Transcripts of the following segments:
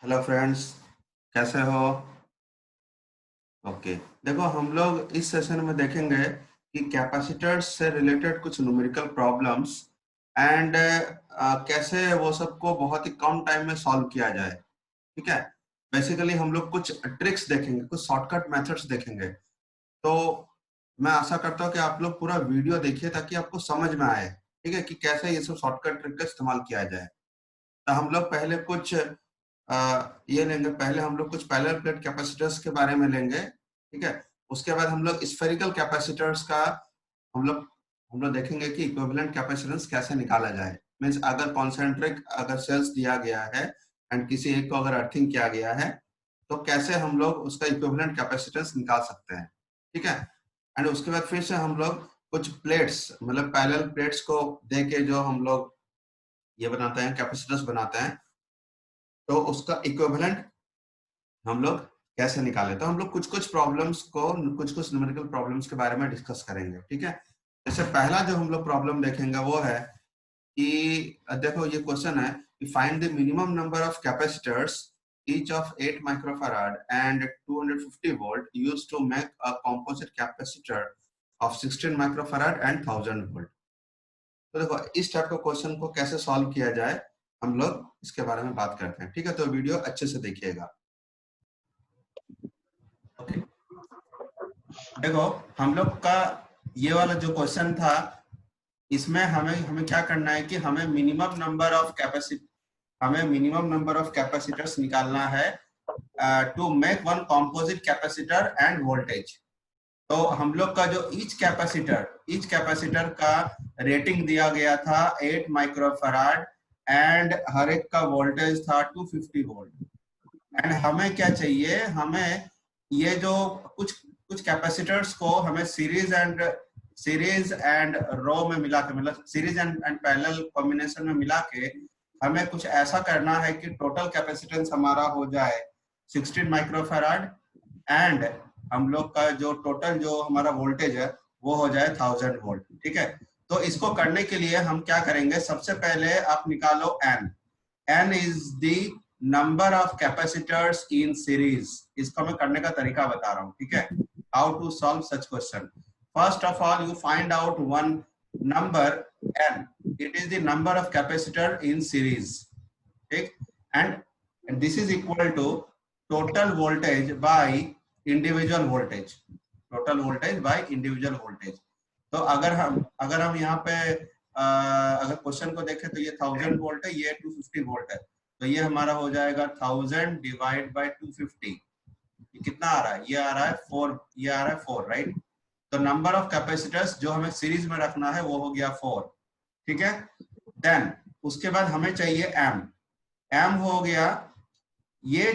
Hello friends, कैसे हो? Okay. देखो, हम लोग इस सेशन में देखेंगे कि कैपेसिटर्स से रिलेटेड कुछ न्यूमेरिकल प्रॉब्लम्स एंड कैसे वो सबको बहुत ही कम टाइम में सॉल्व किया जाए। ठीक है। बेसिकली हम लोग कुछ ट्रिक्स देखेंगे, कुछ शॉर्टकट मेथड्स देखेंगे। तो मैं आशा करता हूँ कि आप लोग पूरा वीडियो देखिए ताकि आपको समझ में आए। ठीक है, कि कैसे ये सब शॉर्टकट ट्रिक का इस्तेमाल किया जाए। तो हम लोग पहले कुछ ये लेंगे। पहले हम लोग कुछ पैरेलल प्लेट कैपेसिटर्स के बारे में लेंगे। ठीक है। उसके बाद हम लोग स्फेरिकल कैपेसिटर्स का हम लोग देखेंगे कि इक्विवेलेंट कैपेसिटेंस कैसे निकाला जाए। मींस अगर कॉन्सेंट्रिक अगर सेल्स दिया गया है एंड किसी एक को अगर अर्थिंग किया गया है तो कैसे हम लोग उसका इक्विवेलेंट कैपेसिटेंस निकाल सकते हैं। ठीक है। एंड उसके बाद फिर से हम लोग कुछ प्लेट्स मतलब पैरेलल प्लेट्स को दे के जो हम लोग ये बनाते हैं, कैपेसिटर्स बनाते हैं, तो उसका इक्विवेलेंट हम लोग कैसे निकाले। तो हम लोग कुछ कुछ प्रॉब्लम्स को, कुछ कुछ न्यूमेरिकल प्रॉब्लम्स के बारे में डिस्कस करेंगे। ठीक है। जैसे पहला जो हम लोग प्रॉब्लम देखेंगे वो है कि देखो ये क्वेश्चन है कि find the minimum number of capacitors each of 8 microfarad and 250 volt used to make a composite capacitor of 16 microfarad and 1000 volt। तो देखो इस टाइप का क्वेश्चन को कैसे सॉल्व किया जाए हम लोग इसके बारे में बात करते हैं। ठीक है, तो वीडियो अच्छे से देखिएगा। ओके। देखो, हम लोग का ये वाला जो क्वेश्चन था, इसमें हमें हमें क्या करना है कि हमें मिनिमम नंबर ऑफ कैपेसिटर्स निकालना है to make one composite capacitor and voltage. तो हम लोग का जो ईच कैपेसिटर का रेटिंग दिया गया था 8 माइक्रोफैराड एंड हर एक का वोल्टेज था 250 वोल्ट। एंड हमें क्या चाहिए, हमें ये जो कुछ कुछ कैपेसिटर्स को हमें सीरीज एंड रो में मिला के, मतलब सीरीज एंड पैरेलल कॉम्बिनेशन में मिला के हमें कुछ ऐसा करना है कि टोटल कैपेसिटेंस हमारा हो जाए 16 माइक्रोफैराड एंड हम लोग का जो टोटल जो हमारा वोल्टेज है वो हो जाए 1000 वोल्ट। ठीक है। तो इसको करने के लिए हम क्या करेंगे, सबसे पहले आप निकालो n is the number of capacitors in series. इसको मैं करने का तरीका बता रहा हूँ। ठीक है, how to solve such question. First of all you find out one number n, it is the number of capacitor in series. ठीक। And this is equal to total voltage by individual voltage, total voltage by individual voltage. तो अगर हम यहाँ पे अगर question को देखें तो ये 1000 वोल्ट है, ये 250 वोल्ट है, तो ये हमारा हो जाएगा 1000 डिवाइड बाय 250। ये कितना आ रहा है, ये आ रहा है 4, ये आ रहा है 4, राइट। तो नंबर ऑफ कैपेसिटर्स जो हमें सीरीज में रखना है वो हो गया 4। ठीक है। देन उसके बाद हमें चाहिए एम हो गया। ये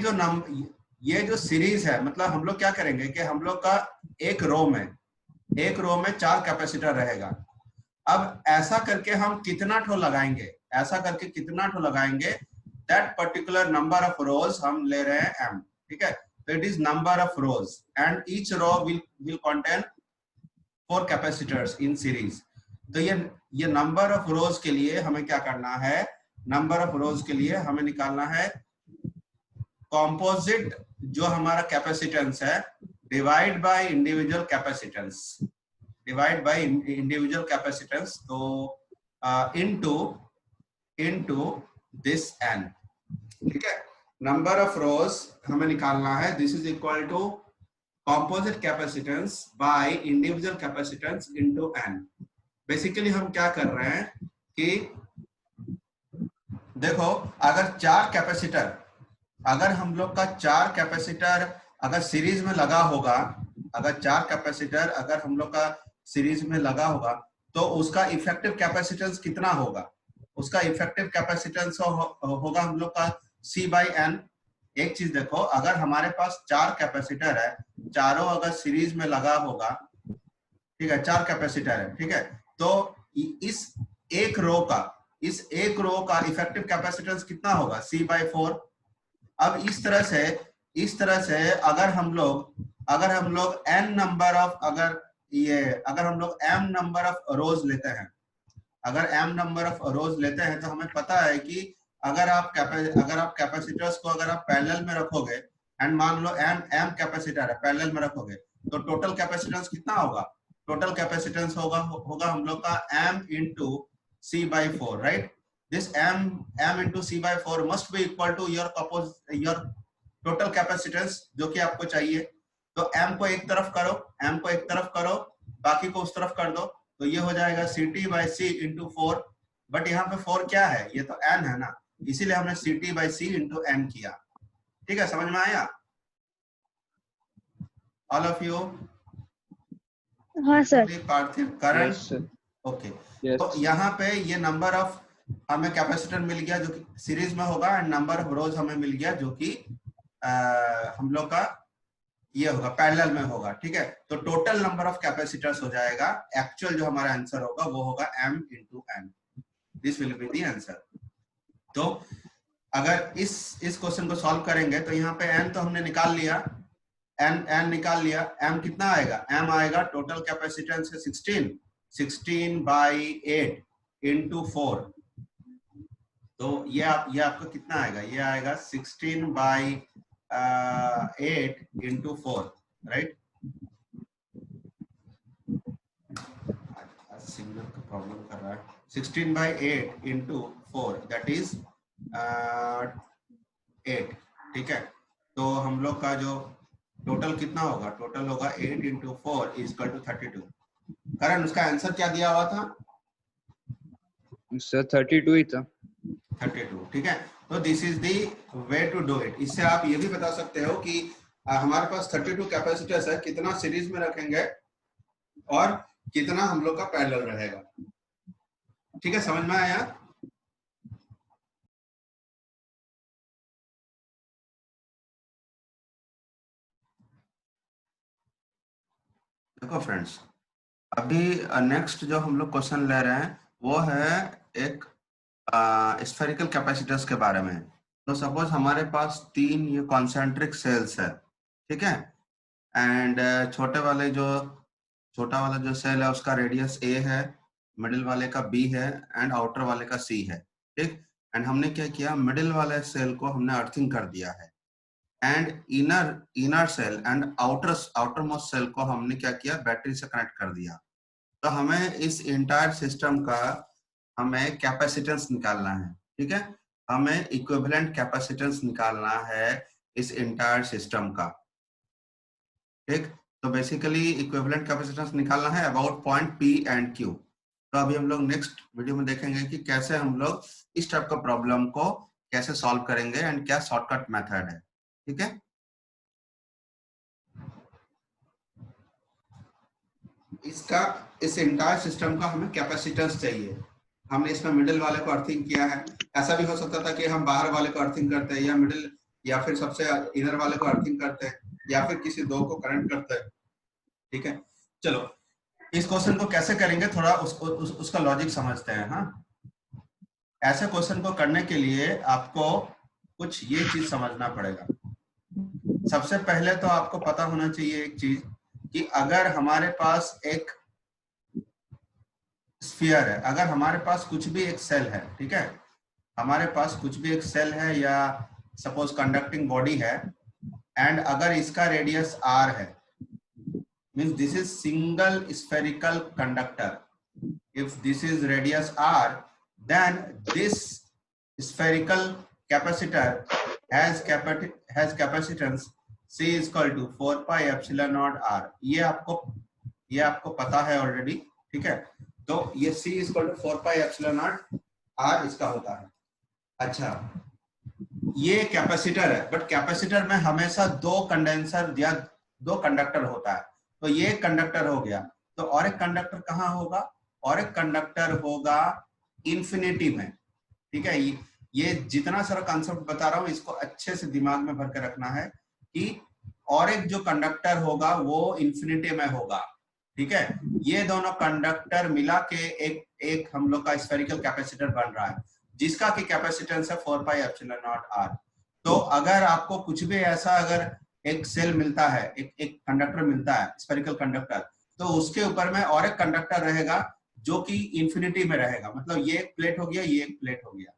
जो सीरीज है, मतलब हम लोग क्या करेंगे कि हम लोग का एक रो में 4 कैपेसिटर रहेगा। अब ऐसा करके हम कितना ठो लगाएंगे, that particular number of rows हम ले रहे हैं m। ठीक है। तो it is number of rows and each row will contain 4 capacitors in series. तो ये नंबर ऑफ रोज के लिए हमें क्या करना है, नंबर ऑफ रोज के लिए हमें निकालना है कॉम्पोजिट जो हमारा कैपेसिटेंस है डिवाइड बाय इंडिविजुअल कैपेसिटेंस, तो इनटू दिस n। ठीक है। नंबर ऑफ रोज हमें निकालना है, this is equal to composite capacitance by individual capacitance into n। Basically हम क्या कर रहे हैं कि देखो, अगर हम लोग का 4 कैपेसिटर अगर सीरीज में लगा होगा, अगर हम लोग का सीरीज में लगा होगा तो उसका इफेक्टिव कैपेसिटेंस कितना होगा, उसका इफेक्टिव कैपेसिटेंस होगा हम लोग का C/N। एक चीज देखो, अगर हमारे पास 4 कैपेसिटर है, चारों अगर सीरीज में लगा होगा, ठीक है, 4 कैपेसिटर है, ठीक है, तो इस एक रो का इफेक्टिव कैपेसिटेंस कितना होगा, C/4। अब इस तरह से अगर हम लोग m नंबर ऑफ रोज लेते हैं, तो हमें पता है कि अगर आप कैपेसिटर्स को अगर आप पैरेलल में रखोगे एंड मान लो एम कैपेसिटर है, पैरेलल में रखोगे तो टोटल कैपेसिटेंस कितना होगा? टोटल कैपेसिटेंस होगा हम लोग का m into c by 4, right? This m into c by 4 must be equal to your total capacitance जो कि आपको चाहिए। तो m को एक तरफ करो, बाकी को उस तरफ कर दो, तो ये हो जाएगा ct by c into 4। But यहाँ पे 4 क्या है? ये तो n है ना, इसीलिए हमने ct by c into n किया। ठीक है, समझ में आया ऑल ऑफ यू? हाँ सर। पार्थिव, करण, Yes, sir. ओके। Yes. तो यहाँ पे ये नंबर ऑफ हमें कैपेसिटर मिल गया जो कि सीरीज में होगा, एंड नंबर ऑफ रोज हमें मिल गया जो कि हम लोग का ये होगा पैरेलल में होगा। ठीक है, तो टोटल नंबर ऑफ कैपेसिटर्स हो जाएगा, एक्चुअल जो हमारा आंसर होगा वो होगा m into n। This will be the answer. तो अगर इस क्वेश्चन को सॉल्व करेंगे तो यहाँ पे n तो हमने निकाल लिया, n निकाल लिया, m कितना आएगा? m आएगा टोटल कैपेसिटेंस है 16 by 8 into 4। तो ये आपका कितना आएगा? ये आएगा 16 by 8 into 4, राइट? सिग्नल का प्रॉब्लम कर रहा है। 16 by 8 into 4 दैट इज 8। ठीक है, तो हम लोग का जो टोटल कितना होगा? टोटल होगा 8 into 4 is equal to 32। करण, उसका आंसर क्या दिया हुआ था? सर 32 ही था। 32। ठीक है, तो this is the way to do it. इससे आप ये भी बता सकते हो कि हमारे पास 32 कैपेसिटर्स है, कितना सीरीज में रखेंगे और कितना हम लोग का पैरेलल रहेगा। ठीक है, समझ में आया? देखो फ्रेंड्स, अभी नेक्स्ट जो हम लोग क्वेश्चन ले रहे हैं वो है एक स्फेरिकल कैपेसिटर्स के बारे में। तो सपोज हमारे पास 3 ये कॉन्सेंट्रिक सेल्स है, ठीक है, एंड छोटा वाला जो सेल है उसका रेडियस a है, मिडिल वाले का b है एंड आउटर वाले का c है। ठीक, एंड हमने क्या किया, मिडिल वाले सेल को हमने अर्थिंग कर दिया है, and inner shell and outer most shell को हमने क्या किया, बैटरी से कनेक्ट कर दिया। तो हमें इस इंटायर सिस्टम का हमें कैपेसिटेंस निकालना है। ठीक है, हमें इक्विवेलेंट कैपेसिटेंस निकालना है इस इंटायर सिस्टम का। ठीक, तो बेसिकली इक्विवेलेंट कैपेसिटेंस निकालना है about point P and Q। तो अभी हम लोग नेक्स्ट वीडियो में देखेंगे कि कैसे हम लोग इस टाइप का प्रॉब्लम को कैसे सॉल्व करेंगे एंड क्या शॉर्टकट मेथड है। ठीक है, इस इंटायर सिस्टम का हमें कैपेसिटेंस चाहिए। हमने इसमें मिडिल वाले को अर्थिंग किया है। ऐसा भी हो सकता था कि हम बाहर वाले को अर्थिंग करते हैं, या मिडिल या फिर सबसे इनर वाले को अर्थिंग करते हैं, या फिर किसी दो को कनेक्ट करते हैं। ठीक है, चलो इस क्वेश्चन को कैसे करेंगे थोड़ा उसका लॉजिक समझते हैं। हाँ, ऐसे क्वेश्चन को करने के लिए आपको कुछ ये चीज समझना पड़ेगा। सबसे पहले तो आपको पता होना चाहिए एक चीज कि अगर हमारे पास एक स्फीयर है, अगर हमारे पास कुछ भी एक सेल है, ठीक है, हमारे पास कुछ भी एक सेल है या सपोज कंडक्टिंग बॉडी है, एंड अगर इसका रेडियस r है, means this is single spherical conductor. If this is radius r, then this spherical capacitor has capacitance c is equal to 4 pi epsilon naught r। ये आपको पता है already. ठीक है, तो ये c is equal to 4 pi epsilon naught r इसका होता है। अच्छा, ये कैपेसिटर है, बट कैपेसिटर में हमेशा दो कंडेंसर या दो कंडक्टर होता है। तो ये कंडक्टर हो गया, तो और एक कंडक्टर कहाँ होगा? और एक कंडक्टर होगा इंफिनिटी में। ठीक है, ये जितना सारा कॉन्सेप्ट बता रहा हूं इसको अच्छे से दिमाग में भर के रखना है कि और एक जो कंडक्टर होगा वो इंफिनिटी में होगा। ठीक है, ये दोनों कंडक्टर मिला के एक हम लोग का स्फेरिकल कैपेसिटर बन रहा है, जिसका की कैपेसिटेंस है 4 पाई एप्सिलॉन नॉट r। तो अगर आपको कुछ भी ऐसा अगर एक सेल मिलता है, एक कंडक्टर मिलता है, स्फेरिकल कंडक्टर, तो उसके ऊपर में और एक कंडक्टर रहेगा जो कि इंफिनिटी में रहेगा। मतलब ये एक प्लेट हो गया, ये एक प्लेट हो गया।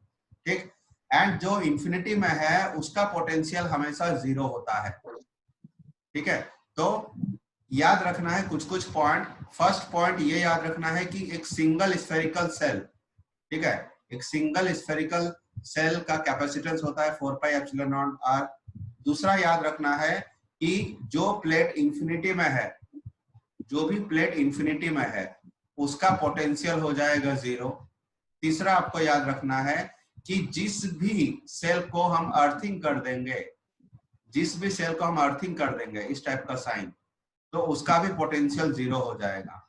ठीक, एंड जो इंफिनिटी में है उसका पोटेंशियल हमेशा 0 होता है। ठीक है, तो याद रखना है कुछ कुछ पॉइंट। फर्स्ट पॉइंट ये याद रखना है कि एक सिंगल स्फेरिकल सेल, ठीक है, एक सिंगल स्फेरिकल सेल का कैपेसिटेंस होता है 4 पाई एप्सिलॉन नॉट आर। दूसरा याद रखना है कि जो प्लेट इंफिनिटी में है, जो भी प्लेट इंफिनिटी में है उसका पोटेंशियल हो जाएगा 0। तीसरा आपको याद रखना है कि जिस भी सेल को हम अर्थिंग कर देंगे, जिस भी सेल को हम अर्थिंग कर देंगे इस टाइप का साइन, तो उसका भी पोटेंशियल 0 हो जाएगा।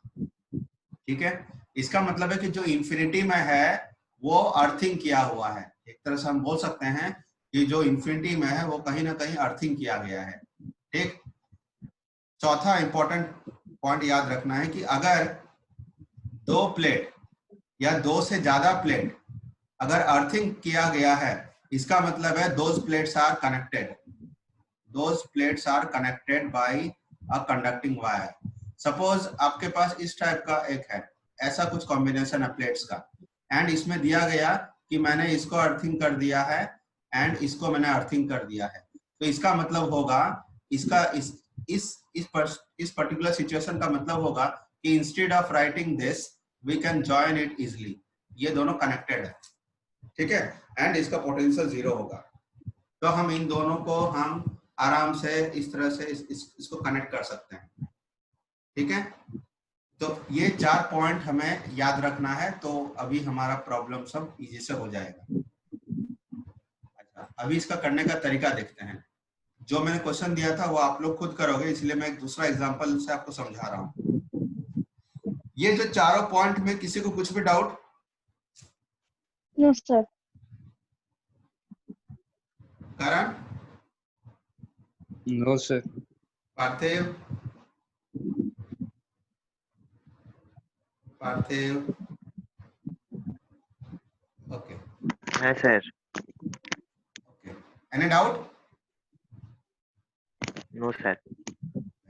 ठीक है, इसका मतलब है कि जो इंफिनिटी में है वो अर्थिंग किया हुआ है। एक तरह से हम बोल सकते हैं कि जो इंफिनिटी में है वो कहीं ना कहीं अर्थिंग किया गया है। ठीक, चौथा इंपॉर्टेंट पॉइंट याद रखना है कि अगर दो प्लेट या दो से ज्यादा प्लेट अगर अर्थिंग किया गया है, इसका मतलब है those plates are connected, those plates are connected by a conducting wire. Suppose आपके पास इस टाइप का एक है, ऐसा कुछ कॉम्बिनेशन है प्लेट्स का, एंड इसमें दिया गया कि मैंने इसको अर्थिंग कर दिया है एंड इसको मैंने अर्थिंग कर दिया है। तो इसका मतलब होगा, इसका इस पर्टिकुलर सिचुएशन का मतलब होगा कि instead of writing this we can join it easily. ये दोनों कनेक्टेड है, ठीक है, एंड इसका पोटेंशियल 0 होगा। तो हम इन दोनों को हम आराम से इस तरह से इसको कनेक्ट कर सकते हैं। ठीक है, तो ये 4 पॉइंट हमें याद रखना है, तो अभी हमारा प्रॉब्लम सब इजी से हो जाएगा। अच्छा, अभी इसका करने का तरीका देखते हैं। जो मैंने क्वेश्चन दिया था वो आप लोग खुद करोगे, इसलिए मैं एक दूसरा एग्जांपल से आपको समझा रहा हूँ। ये जो चारों पॉइंट में किसी को कुछ भी doubt? No sir. Karan? No sir. Parthiv? Parthiv? Okay, है sir. Okay, any doubt? No sir.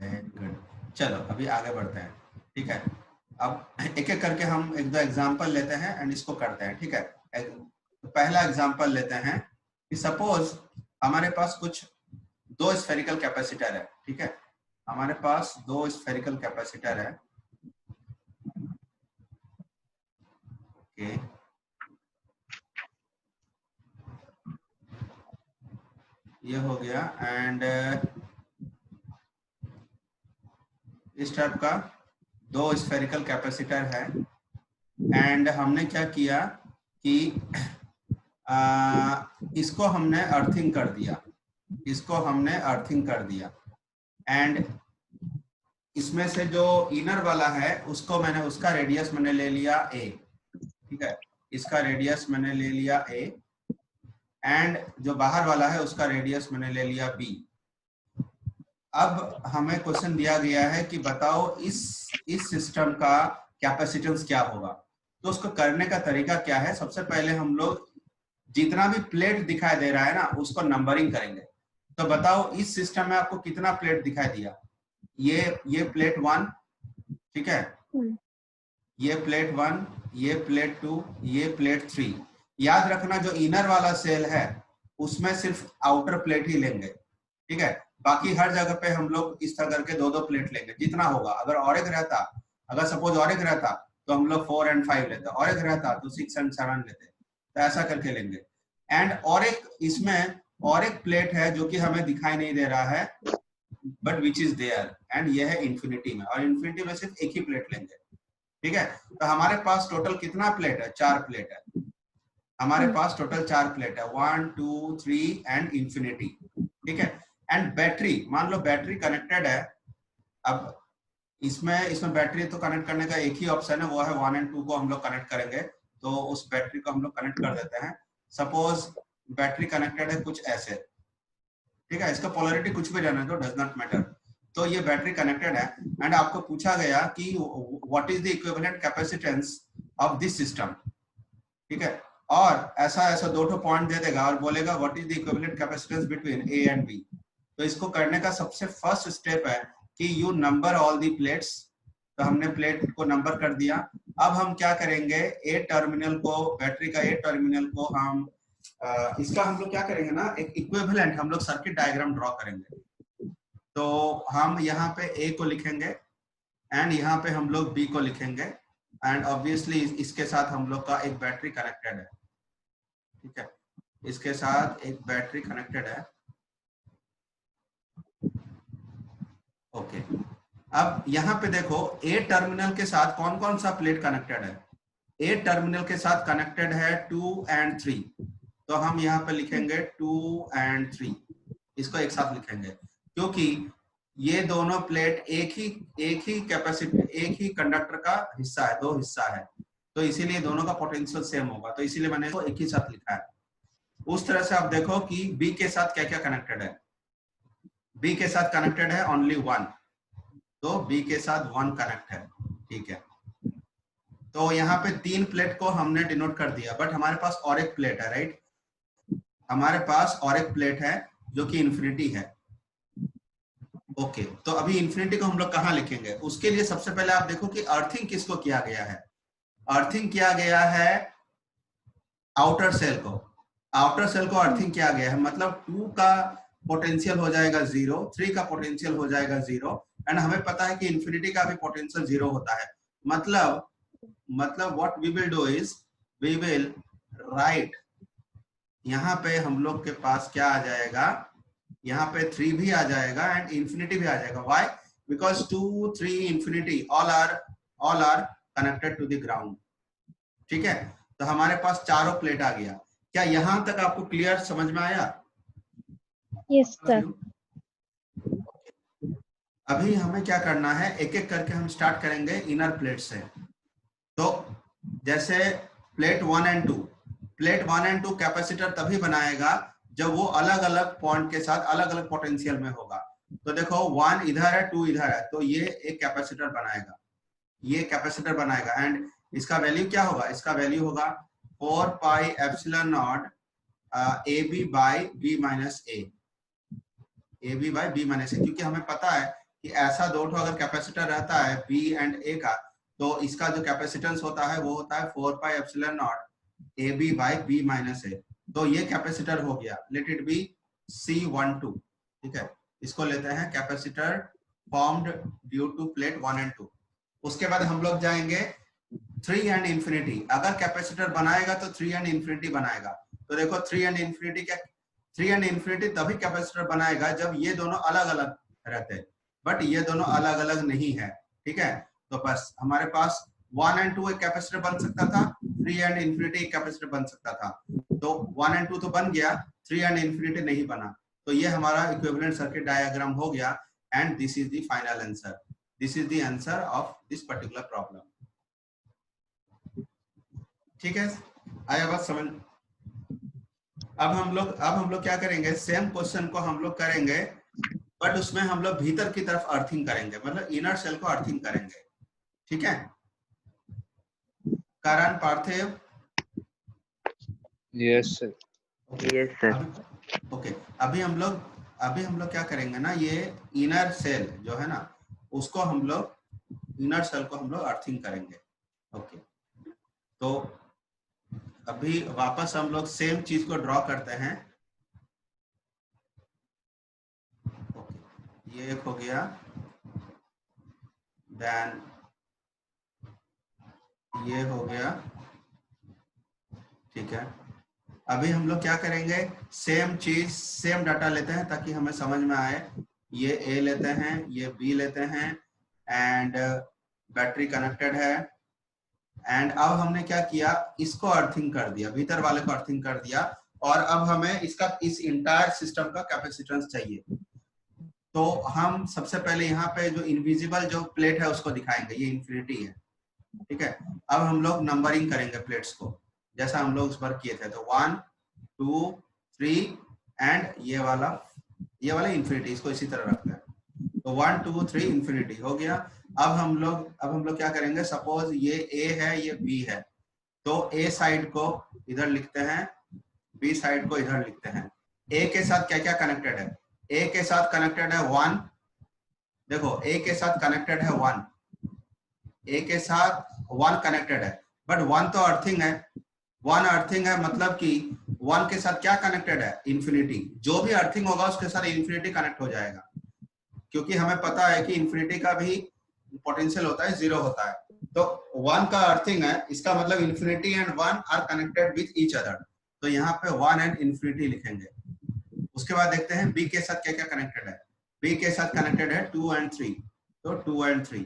Good, चलो अभी आगे बढ़ते हैं। ठीक है, अब एक एक करके हम एक दो एग्जांपल लेते हैं एंड इसको करते हैं। ठीक है, तो पहला एग्जांपल लेते हैं कि सपोज हमारे पास कुछ दो स्फेरिकल कैपेसिटर है। ठीक है, हमारे पास दो स्फेरिकल कैपेसिटर है। ओके, ये हो गया, एंड इस टाइप का दो स्फेरिकल कैपेसिटर है, एंड हमने क्या किया कि इसको हमने अर्थिंग कर दिया, इसको हमने अर्थिंग कर दिया, एंड इसमें से जो इनर वाला है उसको मैंने, उसका रेडियस मैंने ले लिया a। ठीक है, इसका रेडियस मैंने ले लिया a, एंड जो बाहर वाला है उसका रेडियस मैंने ले लिया b। अब हमें क्वेश्चन दिया गया है कि बताओ इस सिस्टम का कैपेसिटेंस क्या होगा। तो उसको करने का तरीका क्या है? सबसे पहले हम लोग जितना भी प्लेट दिखाई दे रहा है ना उसको नंबरिंग करेंगे। तो बताओ इस सिस्टम में आपको कितना प्लेट दिखाई दिया? ये प्लेट 1, ठीक है, ये प्लेट 1, ये प्लेट 2, ये प्लेट 3। याद रखना जो इनर वाला सेल है उसमें सिर्फ आउटर प्लेट ही लेंगे। ठीक है, बाकी हर जगह पे हम लोग इस तरह करके दो दो प्लेट लेंगे जितना होगा। अगर और एक रहता, अगर सपोज और एक रहता तो हम लोग 4 और 5 लेते, और एक रहता तो 6 और 7 लेते, तो ऐसा करके लेंगे। एंड और एक इसमें और एक प्लेट है जो कि हमें दिखाई नहीं दे रहा है, but which is there, and ये है इंफिनिटी में, और इंफिनिटी में सिर्फ एक ही प्लेट लेंगे। ठीक है, तो हमारे पास टोटल कितना प्लेट है? 4 प्लेट है हमारे पास, टोटल 4 प्लेट है, 1 2 3 एंड इंफिनिटी। ठीक है, एंड बैटरी, मान लो बैटरी कनेक्टेड है। अब इसमें बैटरी तो कनेक्ट करने का एक ही ऑप्शन है, वो है 1 और 2 को हम लोग कनेक्ट करेंगे। तो उस बैटरी को हम लोग कनेक्ट कर देते हैं। सपोज बैटरी कनेक्टेड है कुछ ऐसे, ठीक है, इसका पोलैरिटी कुछ भी रहना तो डज नॉट मैटर। तो ये बैटरी कनेक्टेड है, एंड आपको पूछा गया कि what is the equivalent capacitance of this system. ठीक है, और ऐसा दो पॉइंट दे देगा और बोलेगा what is the equivalent capacitance between A and B. तो इसको करने का सबसे फर्स्ट स्टेप है कि you number all the plates. तो हमने प्लेट को नंबर कर दिया। अब हम क्या करेंगे, ए टर्मिनल को, बैटरी का ए टर्मिनल को हम इसका हम लोग क्या करेंगे ना, एक इक्विवेलेंट हम लोग सर्किट डायग्राम ड्रॉ करेंगे। तो हम यहाँ पे ए को लिखेंगे एंड यहाँ पे हम लोग बी को लिखेंगे एंड ऑब्वियसली इसके साथ हम लोग का एक बैटरी कनेक्टेड है, ठीक है, इसके साथ एक बैटरी कनेक्टेड है। ओके, अब यहाँ पे देखो ए टर्मिनल के साथ कौन कौन सा प्लेट कनेक्टेड है। ए टर्मिनल के साथ कनेक्टेड है 2 और 3, तो हम यहाँ पे लिखेंगे 2 और 3, इसको एक साथ लिखेंगे क्योंकि ये दोनों प्लेट एक ही कैपेसिटी, एक ही कंडक्टर का हिस्सा है, दो हिस्सा है, तो इसीलिए दोनों का पोटेंशियल सेम होगा, तो इसीलिए मैंने इसको एक ही साथ लिखा है। उस तरह से आप देखो कि बी के साथ क्या क्या कनेक्टेड है। बी के साथ कनेक्टेड है ओनली 1, तो बी के साथ 1 कनेक्ट है, ठीक है। तो यहाँ पे 3 प्लेट को हमने डिनोट कर दिया, बट हमारे पास और एक प्लेट है, राइट, हमारे पास और एक प्लेट है जो कि इंफिनिटी है। ओके, तो अभी इंफिनिटी को हम लोग कहाँ लिखेंगे, उसके लिए सबसे पहले आप देखो कि अर्थिंग किसको किया गया है। अर्थिंग किया गया है आउटर सेल को, आउटर सेल को अर्थिंग किया गया है, मतलब 2 का पोटेंशियल हो जाएगा 0, 3 का पोटेंशियल हो जाएगा 0 एंड हमें पता है कि इंफिनिटी का भी पोटेंशियल 0 होता है। मतलब what we will do is we will write, यहाँ पे हम लोग के पास क्या आ जाएगा, यहाँ पे 3 भी आ जाएगा एंड इंफिनिटी भी आ जाएगा। Why? Because 2, 3, infinity all are connected to the ground, ठीक है। तो हमारे पास चारों प्लेट आ गया। क्या यहां तक आपको क्लियर समझ में आया? Yes sir. अभी हमें क्या करना है, एक एक करके हम स्टार्ट करेंगे इनर प्लेट से। तो जैसे प्लेट 1 और 2, प्लेट 1 और 2 कैपेसिटर तभी बनाएगा जब वो अलग अलग पॉइंट के साथ अलग अलग पोटेंशियल में होगा। तो देखो 1 इधर है, 2 इधर है, तो ये एक कैपेसिटर बनाएगा, ये कैपेसिटर बनाएगा एंड इसका वैल्यू क्या होगा, इसका वैल्यू होगा 4 pi epsilon naught A B by B minus A, A B by B minus A, क्योंकि हमें पता है कि ऐसा दो ठो अगर कैपेसिटर रहता है बी एंड ए का, तो इसका जो कैपेसिटेंस होता है वो होता है 4 pi epsilon naught A B by B minus A. तो ये कैपेसिटर हो गया, लेट इट बी C12, ठीक है, इसको लेते हैं capacitor formed due to plate 1 और 2। उसके बाद हम लोग जाएंगे 3 एंड इंफिनिटी। अगर कैपेसिटर बनाएगा तो 3 एंड इंफिनिटी बनाएगा। तो देखो 3 एंड इंफिनिटी क्या, 3 एंड इंफिनिटी तभी कैपेसिटर बनाएगा जब ये दोनों अलग अलग रहते, बट ये दोनों अलग अलग नहीं है, ठीक है। तो बस हमारे पास 1 और 2 एक कैपेसिटर बन सकता था, 3 एंड इंफिनिटी एक कैपेसिटर बन सकता था। तो 1 और 2 तो बन गया, 3 एंड इंफिनिटी नहीं बना। तो ये हमारा इक्विवेलेंट सर्किट डायग्राम हो गया and this is the final answer, this is the answer of this particular problem, ठीक है, आया बात समझ। अब हम लोग क्या करेंगे, सेम क्वेश्चन को हम लोग करेंगे, बट उसमें हम लोग भीतर की तरफ अर्थिंग करेंगे, मतलब इनर सेल को अर्थिंग करेंगे, ठीक है। Karan, Parthiv? Yes sir. Yes sir. Okay, अभी हम लोग क्या करेंगे ना, ये इनर सेल जो है ना, उसको हम लोग इनर सेल को हम लोग अर्थिंग करेंगे। ओके, तो अभी वापस हम लोग सेम चीज को ड्रॉ करते हैं। ओके, ये एक हो गया, देन ये हो गया, ठीक है। अभी हम लोग क्या करेंगे, सेम चीज सेम डाटा लेते हैं ताकि हमें समझ में आए। ये ए लेते हैं, ये बी लेते हैं एंड बैटरी कनेक्टेड है एंड अब हमने क्या किया, इसको अर्थिंग कर दिया, भीतर वाले को अर्थिंग कर दिया और अब हमें इस इंटायर सिस्टम का कैपेसिटेंस चाहिए। तो हम सबसे पहले यहाँ पे जो इनविजिबल जो प्लेट है उसको दिखाएंगे, ये इंफिनिटी है, ठीक है। अब हम लोग नंबरिंग करेंगे प्लेट्स को जैसा हम लोग उस पर किए थे। तो 1, 2, 3 एंड ये वाला इंफिनिटी, इसको इसी तरह रखते हैं। तो 1, 2, 3 इंफिनिटी हो गया। अब हम लोग क्या करेंगे, सपोज ये ए है, ये बी है, तो ए साइड को इधर लिखते हैं, बी साइड को इधर लिखते हैं। ए के साथ क्या क्या कनेक्टेड है, ए के साथ कनेक्टेड है 1, देखो ए के साथ कनेक्टेड है 1, ए के साथ 1 कनेक्टेड है, बट 1 तो अर्थिंग है, वन अर्थिंग है, मतलब कि वन के साथ क्या कनेक्टेड है, इन्फिनिटी। जो भी अर्थिंग होगा उसके साथ इन्फिनिटी कनेक्ट हो जाएगा, क्योंकि हमें पता है कि इन्फिनिटी का भी पोटेंशियल होता है, जीरो होता है। तो वन का अर्थिंग है, इसका मतलब infinity and one are connected with each other, तो यहाँ पे वन एंड इन्फिनिटी लिखेंगे। उसके बाद देखते हैं बी के साथ क्या क्या कनेक्टेड है। बी के साथ कनेक्टेड है 2 एंड 3, तो 2 एंड 3,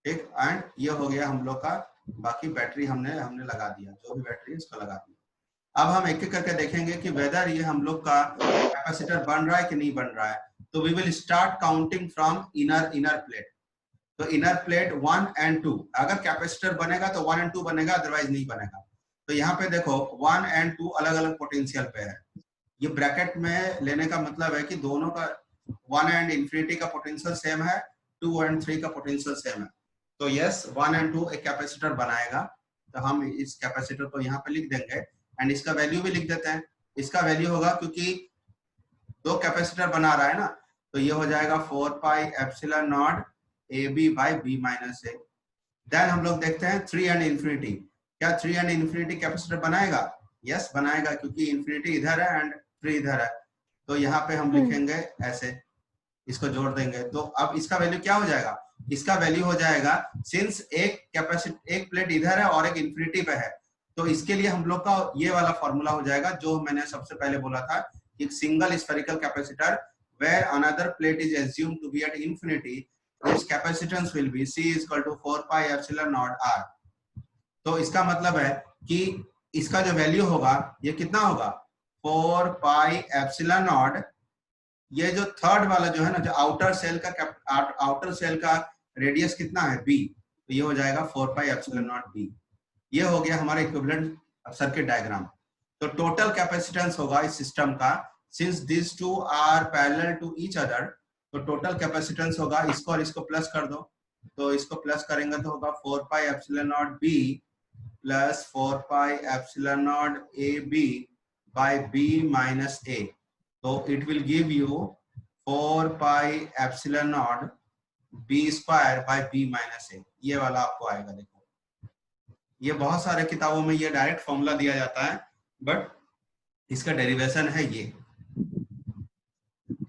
ठीक। एंड ये हो गया हम लोग का, बाकी बैटरी हमने लगा दिया, जो भी बैटरी है उसको लगा दिया। अब हम एक एक करके देखेंगे कि वेदर ये हम लोग का कैपेसिटर बन रहा है कि नहीं बन रहा है। तो we will start counting from inner plate. तो इनर प्लेट 1 एंड 2, अगर कैपेसिटर बनेगा तो 1 एंड 2 बनेगा, अदरवाइज नहीं बनेगा। तो यहाँ पे देखो 1 एंड 2 अलग अलग पोटेंशियल पे है। ये ब्रैकेट में लेने का मतलब है कि दोनों का 1 एंड इन्फिनिटी का पोटेंशियल सेम है, 2 एंड 3 का पोटेंशियल सेम है। तो यस 1 एंड 2 एक कैपेसिटर बनाएगा। तो हम इस कैपेसिटर को यहाँ पे लिख देंगे एंड इसका वैल्यू भी लिख देते हैं। इसका वैल्यू होगा, क्योंकि दो कैपेसिटर बना रहा है ना, तो ये हो जाएगा 4 pi epsilon naught A B by B minus A. Then हम लोग देखते हैं 3 एंड इन्फिनिटी। क्या 3 एंड इन्फिनिटी कैपेसिटर बनाएगा? यस बनाएगा, क्योंकि इन्फिनिटी इधर है एंड 3 इधर है। तो यहाँ पे हम लिखेंगे ऐसे, इसको जोड़ देंगे। तो अब इसका वैल्यू क्या हो जाएगा? इसका वैल्यू हो जाएगा, सिंस एक प्लेट इधर है और एक इन्फिनिटी पे है, तो इसके लिए हम लोग का ये वाला फॉर्मूला हो जाएगा जो मैंने सबसे पहले बोला था, कि single spherical capacitor where another plate is assumed to be at infinity, its capacitance will be C is equal to 4 pi epsilon naught R। तो इसका मतलब है कि इसका जो वैल्यू होगा ये कितना होगा, 4 पाई एप्सिलॉन नॉट, ये जो थर्ड वाला जो है ना, जो आउटर सेल का रेडियस कितना है B, तो ये हो जाएगा 4 पाई एप्सिलॉन नॉट B। ये हो गया हमारा इक्विवेलेंट सर्किट डायग्राम। तो टोटल कैपेसिटेंस होगा इस सिस्टम का, since this two are parallel to each other, तो टोटल कैपेसिटेंस होगा, इसको और इसको प्लस कर दो, तो इसको प्लस करेंगे तो होगा 4 pi epsilon naught B plus 4 pi epsilon naught A B by B minus A. तो it will give you 4 pi epsilon naught B square by B minus A, ये वाला आपको आएगा। देखो ये बहुत सारे किताबों में ये डायरेक्ट फॉर्मूला दिया जाता है, बट इसका डेरिवेशन है ये,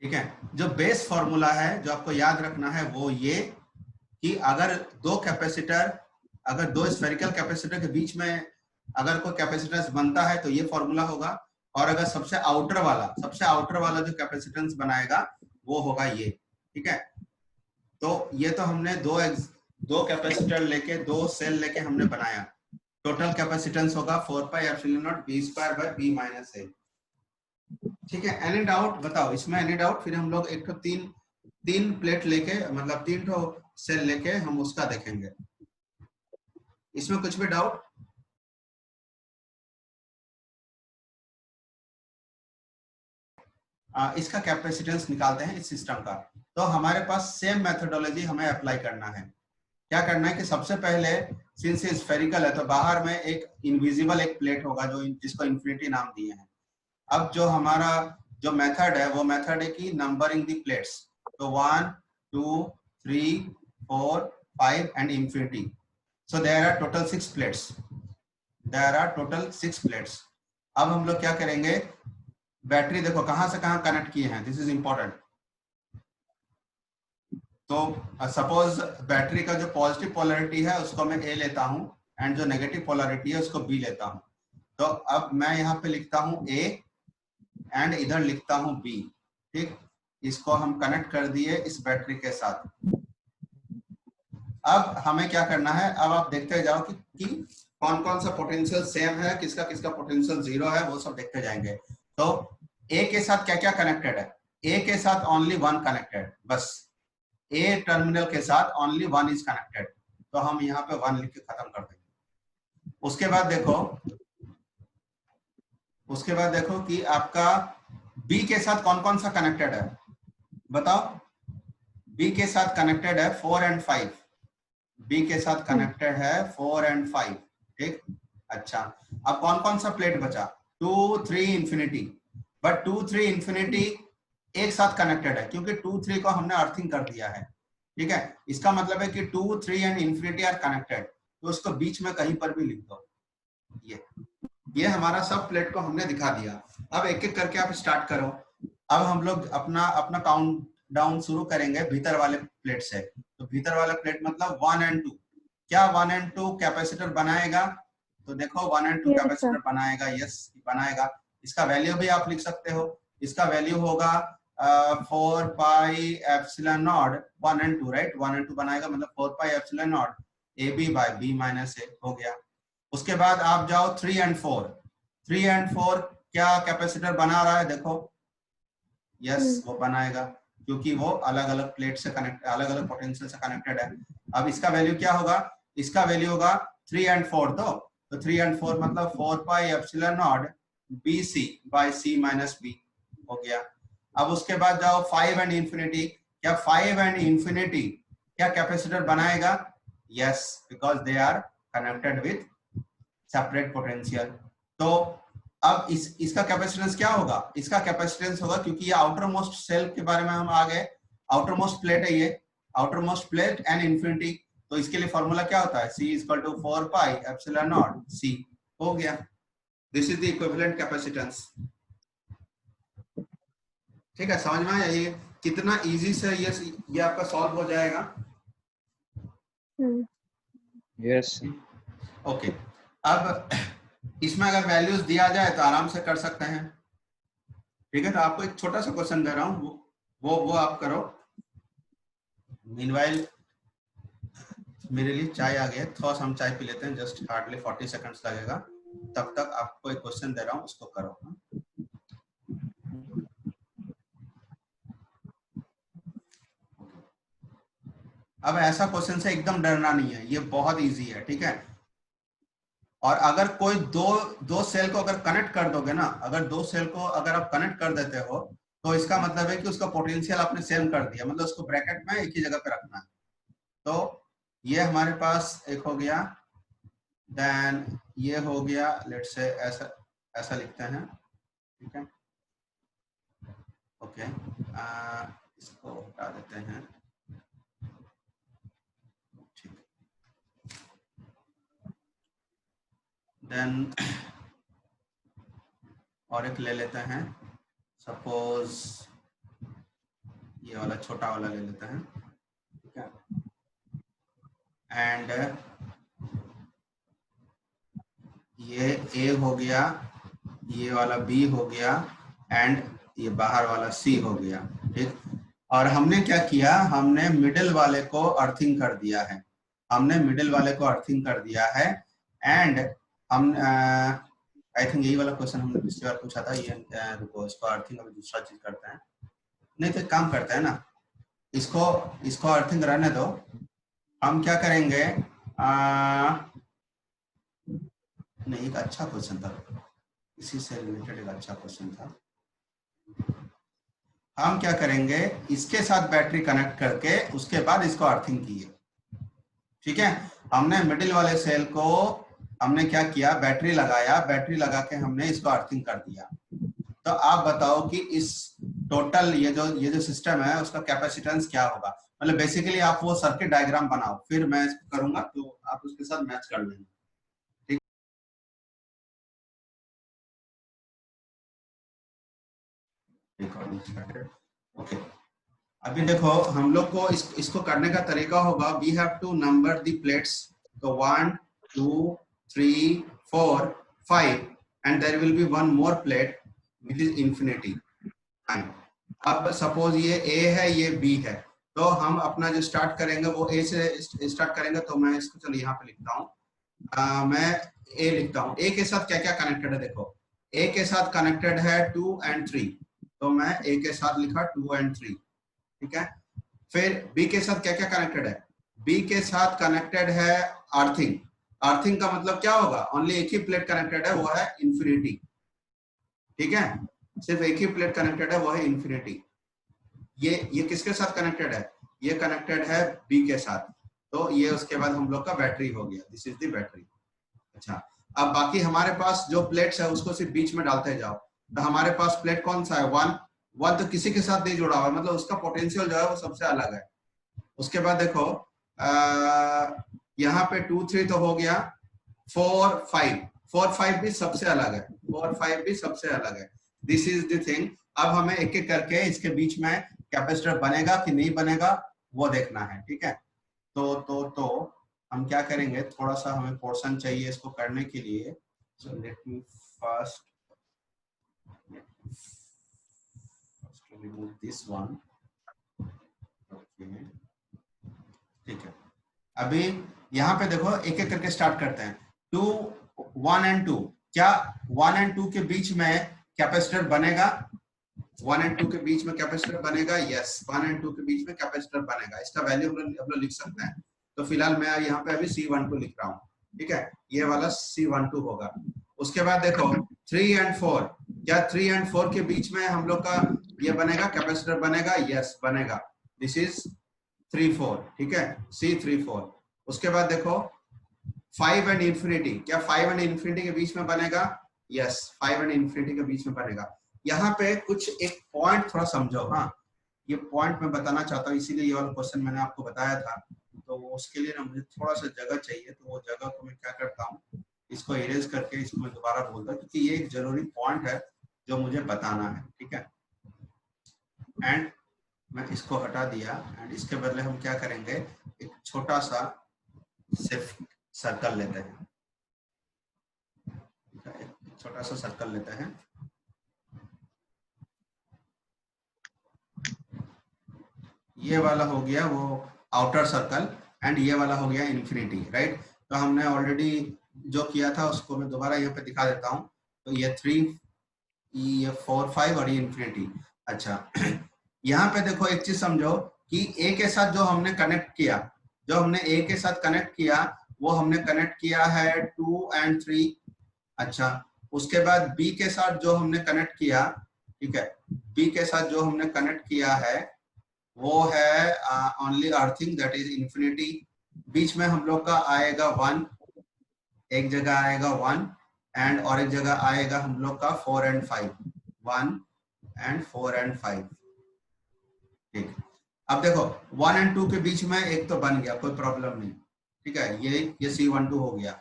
ठीक है। जो बेस फॉर्मूला है जो आपको याद रखना है वो ये, कि अगर दो स्फेरिकल कैपेसिटर के बीच में अगर कोई कैपेसिटेंस बनता है तो ये फॉर्मूला होगा, और अगर सबसे आउटर वाला जो कैपेसिटेंस बनाएगा वो होगा ये, ठीक है। तो ये तो हमने दो कैपेसिटर लेके, दो सेल लेके हमने बनाया। टोटल कैपेसिटेंस होगा 4 pi epsilon naught B square by B minus A, ठीक है। एनी डाउट बताओ इसमें, एनी डाउट? फिर हम लोग एक तो तीन प्लेट लेके, मतलब 3 सेल लेके हम उसका देखेंगे। इसमें कुछ भी डाउट? इसका कैपेसिटेंस निकालते हैं इस सिस्टम का। तो हमारे पास सेम मेथोडोलॉजी हमें अप्लाई करना है। क्या करना है कि सबसे पहले, सिंस ये स्फेरिकल है तो बाहर में एक इनविजिबल एक प्लेट होगा जो जिसको इन्फिनिटी नाम दिए हैं। अब जो हमारा जो मेथड है वो मेथड है कि नंबरिंग दी प्लेट्स। तो 1 2 3 4 5 and infinity. So there are total 6 plates, अब हम लोग क्या करेंगे, बैटरी देखो कहां से कहां कनेक्ट किए हैं, दिस इज इंपॉर्टेंट। तो सपोज बैटरी का जो पॉजिटिव पोलैरिटी है उसको मैं ए लेता हूं एंड जो नेगेटिव पोलैरिटी है उसको बी लेता हूं। तो अब मैं यहाँ पे लिखता हूं ए एंड इधर लिखता हूं बी, ठीक। इसको हम कनेक्ट कर दिए इस बैटरी के साथ। अब हमें क्या करना है, अब आप देखते जाओ कि कौन कौन सा पोटेंशियल सेम है, किसका किसका पोटेंशियल जीरो है, वो सब देखते जाएंगे। तो ए के साथ क्या क्या कनेक्टेड है? ए के साथ ओनली 1 कनेक्टेड, बस ए टर्मिनल के साथ ओनली 1 इज कनेक्टेड, तो हम यहाँ पे 1 लिख के खत्म कर देंगे। उसके बाद देखो कि आपका बी के साथ कौन कौन सा कनेक्टेड है, बताओ। बी के साथ कनेक्टेड है 4 एंड 5, बी के साथ कनेक्टेड है 4 एंड 5, ठीक। अच्छा, अब कौन कौन सा प्लेट बचा? 2 3 इंफिनिटी, बट 2 3 इंफिनिटी एक साथ कनेक्टेड है क्योंकि 2 3 को हमने अर्थिंग कर दिया है, ठीक है। इसका मतलब है कि 2 3 एंड इंफिनिटी आर कनेक्टेड, तो उसको बीच में कहीं पर भी लिख दो, ये ये हमारा सब प्लेट को हमने दिखा दिया। अब एक एक करके आप स्टार्ट करो। अब हम लोग अपना अपना काउंट डाउन शुरू करेंगे भीतर वाले प्लेट से। तो भीतर वाला प्लेट मतलब 1 एंड 2। क्या 1 एंड 2 कैपेसिटर बनाएगा? तो देखो 1 एंड 2 Yes, sir. कैपेसिटर बनाएगा। यस बनाएगा। इसका वैल्यू भी आप लिख सकते हो। इसका वैल्यू होगा 4 pi epsilon naught 1 and 2, right. 1 and 2 बनाएगा मतलब 4 pi epsilon naught A B by B minus A हो गया। उसके बाद आप जाओ 3 एंड 4। 3 एंड 4 क्या कैपेसिटर बना रहा है? देखो यस वो बनाएगा, क्योंकि वो अलग अलग प्लेट से कनेक्ट, अलग अलग पोटेंशियल से कनेक्टेड है। अब इसका वैल्यू क्या होगा? इसका वैल्यू होगा 3 एंड 4। तो 3 एंड 4 मतलब 4 pi epsilon naught B C by C minus B हो गया। अब उसके बाद जाओ 5 एंड इंफिनिटी। क्या 5 एंड इंफिनिटी क्या कैपेसिटर बनाएगा? Yes, because they are connected with separate potential. तो अब इसका कैपेसिटेंस क्या होगा? इसका कैपेसिटेंस होगा, क्योंकि ये आउटर मोस्ट सेल के बारे में हम आ गए, आउटर मोस्ट प्लेट है ये, outer most plate and infinity. तो इसके लिए फॉर्मूला क्या होता है? C equal to 4 pi epsilon naught C हो गया। This is the equivalent capacitance. ठीक है, समझ में आया? ये कितना इजी से ये आपका सॉल्व हो जाएगा। Yes. ओके, अब इसमें अगर वैल्यूज दिया जाए तो आराम से कर सकते हैं। ठीक है, तो आपको एक छोटा सा क्वेश्चन दे रहा हूँ, वो आप करो। मीनवाइल मेरे लिए चाय आ गया, थोड़ा सा हम चाय पी लेते हैं, जस्ट हार्डली 40 सेकंड्स लगेगा। तब तक आपको एक क्वेश्चन दे रहा हूँ, उसको करो। अब ऐसा क्वेश्चन से एकदम डरना नहीं है, ये बहुत इजी है। ठीक है, और अगर कोई दो सेल को अगर कनेक्ट कर दोगे ना, अगर दो सेल को अगर आप कनेक्ट कर देते हो, तो इसका मतलब है कि उसका पोटेंशियल आपने सेम कर दिया, मतलब उसको ब्रैकेट में एक ही जगह पे रखना है। तो ये हमारे पास एक हो गया, देन ये हो गया, लेट से ऐसा लिखते हैं। ठीक है, ओके, इसको हटा देते हैं। ठीक, देन और एक ले लेते हैं, सपोज ये वाला छोटा वाला ले लेते हैं। ठीक है, एंड ये A हो गया, ये वाला B हो गया, एंड ये बाहर वाला C हो गया। ठीक, और हमने क्या किया? हमने मिडिल वाले को अर्थिंग कर दिया है, हमने मिडिल वाले को अर्थिंग कर दिया है। एंड हम आई थिंक यही वाला क्वेश्चन हमने पिछली बार पूछा था। ये रुको, इसको अर्थिंग अभी दूसरा चीज करते हैं। नहीं तो काम करते हैं ना, इसको अर्थिंग रहने दो। हम क्या करेंगे, नहीं, एक अच्छा क्वेश्चन था, इसी से रिलेटेड एक अच्छा क्वेश्चन था। हम क्या करेंगे, इसके साथ बैटरी कनेक्ट करके उसके बाद इसको अर्थिंग किए। ठीक है, हमने मिडिल वाले सेल को हमने क्या किया, बैटरी लगाया, बैटरी लगा के हमने इसको अर्थिंग कर दिया। तो आप बताओ कि इस टोटल ये जो सिस्टम है उसका कैपेसिटेंस क्या होगा? मतलब बेसिकली आप वो सर्किट डायग्राम बनाओ, फिर मैं इसको करूंगा तो आप उसके साथ मैच कर लेंगे। ओके, अभी देखो हम लोग को इसको करने का तरीका होगा, we have to number the plates. तो 1 2 3 4 5 and there will be one more plate which is infinity. अब सपोज ये A है, ये B है, तो हम अपना जो स्टार्ट करेंगे वो A से स्टार्ट करेंगे। तो मैं इसको चलो यहाँ पे लिखता हूँ, मैं A लिखता हूँ। A के साथ क्या क्या कनेक्टेड है? देखो A के साथ कनेक्टेड है 2 एंड 3, तो मैं A के साथ लिखा 2 एंड 3। ठीक है, फिर B के साथ क्या क्या कनेक्टेड है? B के साथ कनेक्टेड है अर्थिंग। अर्थिंग का मतलब क्या होगा? ओनली एक ही प्लेट कनेक्टेड है, वो है इंफिनिटी। ठीक है, सिर्फ एक ही प्लेट कनेक्टेड है, वो है इंफिनिटी। ये किसके साथ कनेक्टेड है? ये कनेक्टेड है B के साथ। तो ये उसके बाद हम लोग का बैटरी हो गया, दिस इज द बैटरी। अच्छा, अब बाकी हमारे पास जो प्लेट्स है उसको सिर्फ बीच में डालते जाओ। तो हमारे पास प्लेट कौन सा है? 1 तो किसी के साथ नहीं जुड़ा हुआ, मतलब उसका पोटेंशियल जो है वो सबसे अलग है। उसके बाद देखो यहाँ पे 2 3 तो हो गया, 4 5 4 5 भी सबसे अलग है, 4 5 भी सबसे अलग है। This is the thing. अब हमें एक एक करके इसके बीच में कैपेसिटर बनेगा कि नहीं बनेगा वो देखना है, ठीक है। तो हम क्या करेंगे, थोड़ा सा हमें पोर्शन चाहिए इसको करने के लिए। So let me first remove this one. Okay, ठीक है। अभी यहाँ पे देखो एक एक करके स्टार्ट करते हैं। 2 1 एंड 2, क्या 1 एंड 2 के बीच में कैपेसिटर बनेगा? 1 एंड 2 के बीच में कैपेसिटर बनेगा? यस, 1 एंड 2 के बीच में कैपेसिटर बनेगा। इसका वैल्यू हम लोग लिख सकते हैं। तो फिलहाल मैं यहाँ पे अभी C12 लिख रहा हूँ, ठीक है। ये वाला C12 होगा। उसके बाद देखो 3 एंड 4, क्या 3 एंड 4 के बीच में हम लोग का ये बनेगा, कैपेसिटर बनेगा? यस बनेगा। दिस इज 3 4, ठीक है, C34। उसके बाद देखो 5 एंड इंफिनिटी, क्या 5 एंड इंफिनिटी के बीच में बनेगा? यस, 5 एंड इंफिनिटी के बीच में बनेगा। यहाँ पे कुछ एक पॉइंट थोड़ा समझो, हाँ ये पॉइंट मैं बताना चाहता हूँ, इसीलिए ये वाला क्वेश्चन मैंने आपको बताया था। तो उसके लिए ना मुझे थोड़ा सा जगह चाहिए, तो वो जगह को मैं क्या करता हूँ, इसको इरेज करके इसको मैं दोबारा बोलता हूँ, क्योंकि ये एक जरूरी पॉइंट है जो मुझे बताना है, ठीक है। एंड मैं इसको हटा दिया एंड इसके बदले हम क्या करेंगे, एक छोटा सा सिर्फ सर्कल लेते हैं, एक छोटा सा सर्कल लेते हैं। ये वाला हो गया वो आउटर सर्कल एंड ये वाला हो गया इन्फिनिटी, राइट। तो हमने ऑलरेडी जो किया था उसको मैं दोबारा यहाँ पे दिखा देता हूँ। तो ये 3, ये 4 5 और ये इन्फिनिटी। अच्छा यहाँ पे देखो एक चीज समझो कि ए के साथ जो हमने कनेक्ट किया, जो हमने ए के साथ कनेक्ट किया वो हमने कनेक्ट किया है 2 एंड 3। अच्छा, उसके बाद बी के साथ जो हमने कनेक्ट किया, ठीक है, बी के साथ जो हमने कनेक्ट किया है वो है only earthing, that is infinity. बीच में हम लोग का आएगा 1, एक जगह आएगा 1 एंड और एक जगह आएगा हम लोग का 4 एंड 5, 1 एंड 4 एंड 5, ठीक। अब देखो 1 एंड 2 के बीच में एक तो बन गया, कोई प्रॉब्लम नहीं, ठीक है, ये C12 हो गया।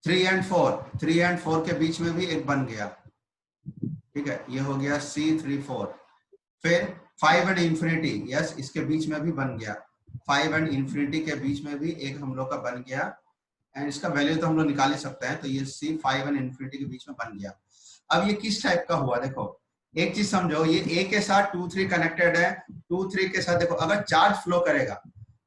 3 एंड 4 के बीच में भी एक बन गया, ठीक है, ये हो गया C34। फिर 5 एंड इंफिनिटी, यस इसके बीच में भी बन गया, 5 एंड इंफिनिटी के बीच में भी एक हम लोग का बन गया एंड इसका वैल्यू तो हम लोग निकाल ही सकते हैं। तो ये C5 एंड इंफिनिटी के बीच में बन गया। अब ये किस टाइप का हुआ, देखो एक चीज समझो, ये ए के साथ 2 3 कनेक्टेड है, 2 3 के साथ देखो अगर चार्ज फ्लो करेगा,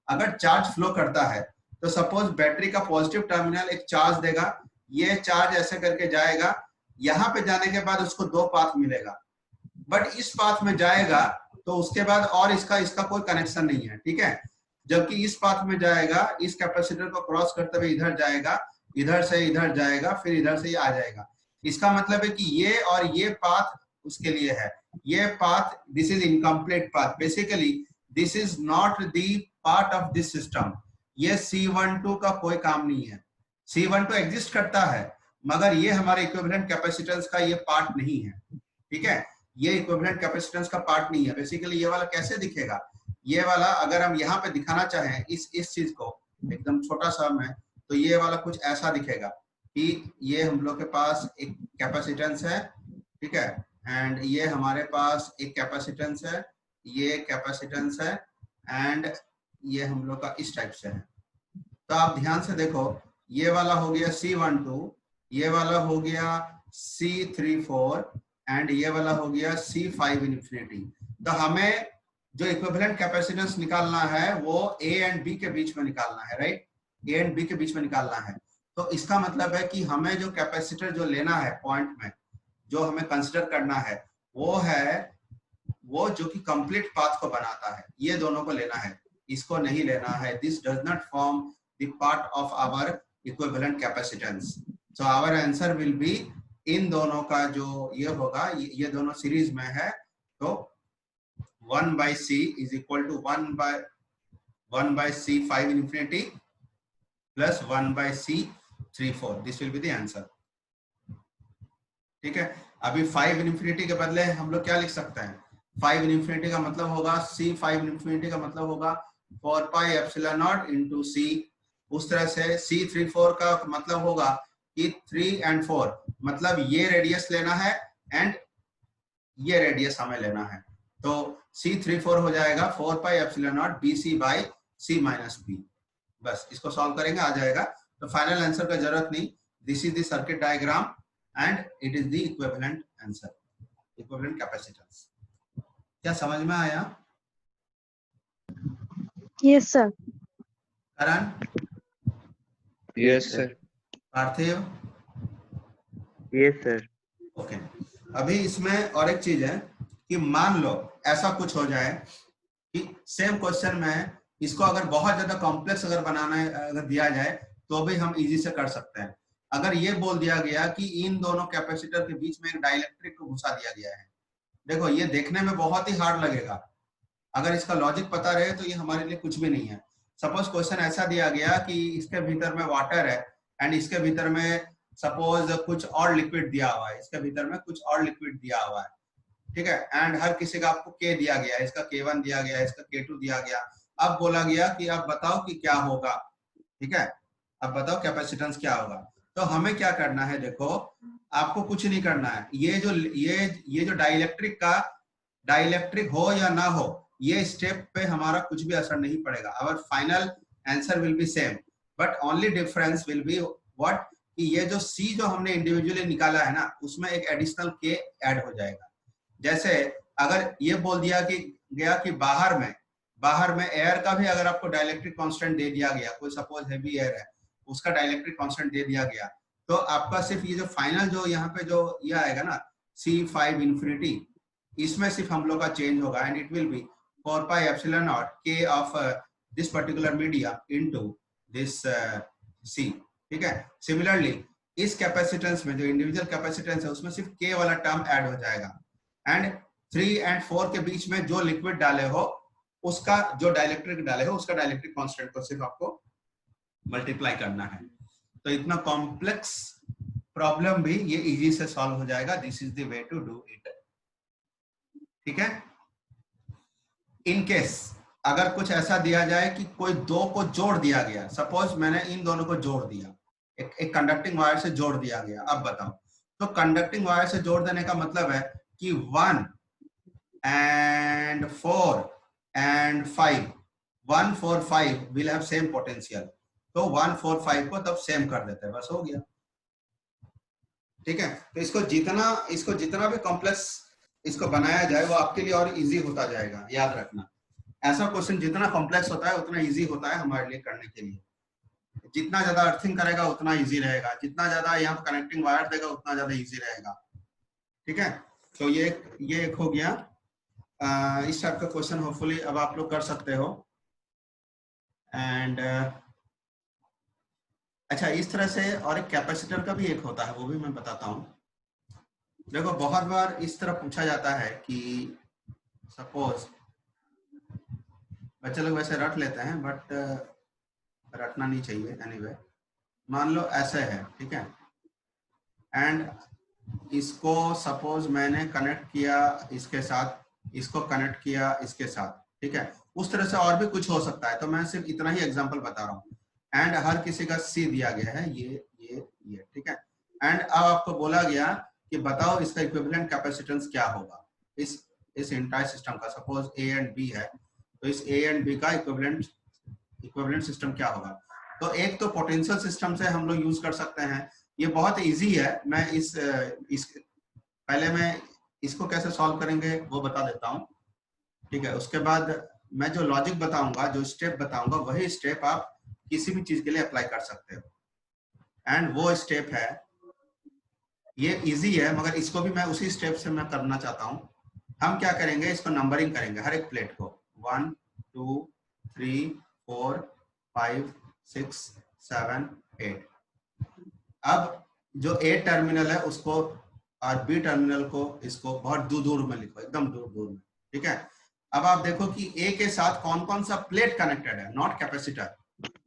अगर चार्ज फ्लो करता है तो सपोज बैटरी का पॉजिटिव टर्मिनल एक चार्ज देगा, ये चार्ज ऐसे करके जाएगा, यहाँ पे जाने के बाद उसको 2 पाथ मिलेगा, बट इस पाथ में जाएगा तो उसके बाद और इसका कोई कनेक्शन नहीं है, ठीक है। जबकि इस पाथ में जाएगा, इस कैपेसिटर को क्रॉस करते हुए इधर जाएगा, इधर से इधर जाएगा, फिर इधर से ये आ जाएगा। इसका मतलब है कि ये और ये पाथ उसके लिए है, ये path, this is incomplete path, basically this is not the part of this system. ये C12 का कोई काम नहीं है। C12 एग्जिस्ट करता है मगर ये हमारे इक्विवेलेंट कैपेसिटेंस का ये पार्ट नहीं है, ठीक है, ये इक्विवेलेंट कैपेसिटेंस का पार्ट नहीं है। बेसिकली ये वाला कैसे दिखेगा, ये वाला अगर हम यहाँ पे दिखाना चाहें इस चीज को एकदम छोटा सा में, तो ये वाला कुछ ऐसा दिखेगा कि ये हम लोग के पास एक कैपेसिटेंस है, ठीक है, एंड ये हमारे पास एक कैपेसिटेंस है, ये कैपेसिटेंस है एंड ये हम लोग का इस टाइप से है। तो आप ध्यान से देखो, ये वाला हो गया C12, ये वाला हो गया C34 एंड ये वाला हो गया C5 इंफिनिटी। तो हमें जो इक्विवेलेंट कैपेसिटेंस निकालना है वो A एंड B के बीच में निकालना है, राइट, A एंड B के बीच में निकालना है। तो इसका मतलब है कि हमें जो कैपेसिटर जो लेना है पॉइंट में, जो हमें कंसिडर करना है वो है वो जो कि कंप्लीट पाथ को बनाता है, ये दोनों को लेना है, इसको नहीं लेना है। This does not form the part of our equivalent capacitance. So our answer will be, इन दोनों का जो ये होगा, ये दोनों सीरीज में है, तो 1/C is equal to 1/C5 infinity plus 1/C34. This will be the answer. ठीक है, अभी 5 इंफिनिटी के बदले हम लोग क्या लिख सकते हैं, 5 इंफिनिटी का मतलब होगा C5 इंफिनिटी का मतलब होगा 4 pi epsilon not into C। उस तरह से C34 का मतलब होगा कि 3 and 4 मतलब ये रेडियस लेना है एंड ये रेडियस हमें लेना है। तो C34 हो जाएगा 4 pi epsilon naught BC by C minus B. बस इसको सॉल्व करेंगे आ जाएगा। तो फाइनल आंसर का जरूरत नहीं, this is the circuit diagram and it is the equivalent answer, equivalent capacitance. क्या समझ में आया? Yes, sir. करण, Yes, sir. पार्थिव, Yes, sir. ओके। अभी इसमें और एक चीज है कि मान लो ऐसा कुछ हो जाए कि सेम क्वेश्चन में इसको अगर बहुत ज्यादा कॉम्प्लेक्स अगर बनाना है, अगर दिया जाए तो भी हम इजी से कर सकते हैं। अगर ये बोल दिया गया कि इन दोनों कैपेसिटर के बीच में एक डाइलेक्ट्रिक को घुसा दिया गया है, देखो ये देखने में बहुत ही हार्ड लगेगा, अगर इसका लॉजिक पता रहे तो ये हमारे लिए कुछ भी नहीं है। सपोज क्वेश्चन ऐसा दिया गया कि इसके भीतर में वाटर है एंड इसके भीतर में सपोज कुछ और लिक्विड दिया हुआ है, इसके भीतर में कुछ और लिक्विड दिया हुआ है, ठीक है, एंड हर किसी का आपको K दिया गया है, इसका K1 दिया गया है, इसका K2 दिया गया। अब बोला गया कि आप बताओ कि क्या होगा, ठीक है, अब बताओ कैपेसिटेंस क्या होगा। तो हमें क्या करना है, देखो आपको कुछ नहीं करना है, ये जो डाइलेक्ट्रिक हो या ना हो, ये स्टेप पे हमारा कुछ भी असर नहीं पड़ेगा। Our final answer will be same, but only difference will be what, कि ये जो C जो हमने इंडिविजुअली निकाला है ना, उसमें एक एडिशनल K ऐड हो जाएगा। जैसे अगर ये बोल दिया कि गया कि बाहर में एयर का भी अगर आपको डाइलेक्ट्रिक कांस्टेंट दे दिया गया, कोई सपोज हैवी एयर है उसका डाइलेक्ट्रिक कांस्टेंट दे दिया गया, तो आपका सिर्फ ये जो फाइनल जो यहाँ पे जो ये आएगा ना C5 इंफिनिटी, इसमें सिर्फ हम लोग का चेंज होगा and it will be 4 pi epsilon not K of this particular media into this C, ठीक है। सिमिलरली इस कैपेसिटेंस में जो इंडिविजुअल कैपेसिटेंस है उसमें सिर्फ K वाला टर्म ऐड हो जाएगा एंड 3 and 4 के बीच में जो लिक्विड डाले हो उसका जो डाइलेक्ट्रिक डाले हो उसका डाइलेक्ट्रिक कांस्टेंट को सिर्फ आपको मल्टीप्लाई करना है। तो इतना कॉम्प्लेक्स प्रॉब्लम भी ये इजी से सॉल्व हो जाएगा। This is the way to do it, ठीक है। इन केस अगर कुछ ऐसा दिया जाए कि कोई दो को जोड़ दिया गया, सपोज मैंने इन दोनों को जोड़ दिया, एक कंडक्टिंग वायर से जोड़ दिया गया, अब बताओ, तो कंडक्टिंग वायर से जोड़ देने का मतलब है कि 1 and 4 and 5 1 4 5 will have same potential, तो 1 4 5 को तब सेम कर देते हैं, बस हो गया, ठीक है। तो इसको जितना भी कॉम्प्लेक्स इसको बनाया जाए वो आपके लिए और इजी होता जाएगा। याद रखना, ऐसा क्वेश्चन जितना कॉम्प्लेक्स होता है उतना इजी होता है हमारे लिए करने के लिए। जितना ज्यादा अर्थिंग करेगा उतना इजी रहेगा, जितना ज्यादा यहाँ पर कनेक्टिंग वायर देगा उतना ज्यादा इजी रहेगा, ठीक है। तो ये एक हो गया। इस टाइप का क्वेश्चन होपफुली अब आप लोग कर सकते हो। एंड अच्छा, इस तरह से और एक कैपेसिटर का भी एक होता है, वो भी मैं बताता हूँ। देखो बहुत बार इस तरह पूछा जाता है कि सपोज बच्चे लोग वैसे रट लेते हैं बट रटना नहीं चाहिए, एनीवे मान लो ऐसे है, ठीक है, एंड इसको सपोज मैंने कनेक्ट किया इसके साथ, इसको कनेक्ट किया इसके साथ, ठीक है। उस तरह से और भी कुछ हो सकता है, तो मैं सिर्फ इतना ही एग्जांपल बता रहा हूँ। एंड हर किसी का C दिया गया है, ये ठीक है। एंड अब आपको बोला गया कि बताओ इसका इक्विवेलेंट कैपेसिटेंस क्या होगा इस एंटायर सिस्टम का। सपोज A एंड B है, तो इस A एंड B का इक्विवेलेंट सिस्टम क्या होगा। तो एक तो पोटेंशियल सिस्टम से हम लोग यूज कर सकते हैं, ये बहुत इजी है। मैं पहले मैं इसको कैसे सॉल्व करेंगे वो बता देता हूँ, ठीक है। उसके बाद मैं जो लॉजिक बताऊंगा, जो स्टेप बताऊंगा, वही स्टेप आप किसी भी चीज के लिए अप्लाई कर सकते हो। एंड वो स्टेप है, ये इजी है मगर इसको भी मैं उसी स्टेप से मैं करना चाहता हूँ। हम क्या करेंगे, इसको नंबरिंग करेंगे हर एक प्लेट को 1 2 3 4 5 6 7 8। अब जो A टर्मिनल है उसको और B टर्मिनल को इसको बहुत दूर में लिखो, एकदम दूर में, ठीक है। अब आप देखो कि A के साथ कौन कौन सा प्लेट कनेक्टेड है, नॉट कैपेसिटर।